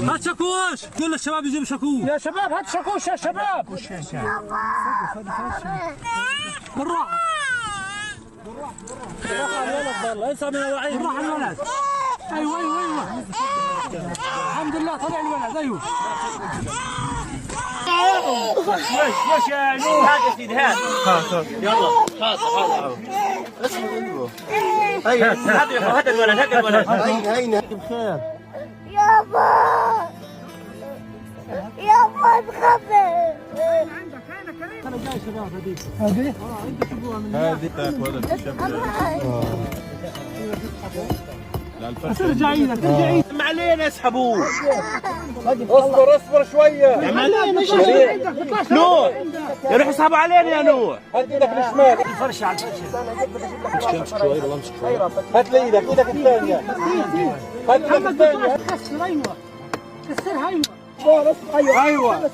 هات شاكوش، قول للشباب يجيبوا شاكوش. يا شباب هات شاكوش يا شباب. بالراحة بالراحة الولد، والله انسى من الوعي. بالراحة الولد. ايوه ايوه ايوه الحمد لله طلع الولد. ايوه مش يا نور. هات يا سيدي هات. يلا هات هات الولد هات الولد. هينا بخير. يابا يابا تخبر. انا جاي شباب. هذيك هذه انت تجيبوها من هنا. هذه تاك ولد ترجع ايدك ترجع ايدك. ما علينا اسحبوه. اصبر شويه. يا معلم نور يروح يسحبوا علينا يا نور. هات ايدك الشمال. الفرشه على الفرشه. امسك شوي والله امسك شوي. هات لي ايدك الثانيه. هات ايدك الثانيه. كسر. ايوه كسرها. ايوه ايوه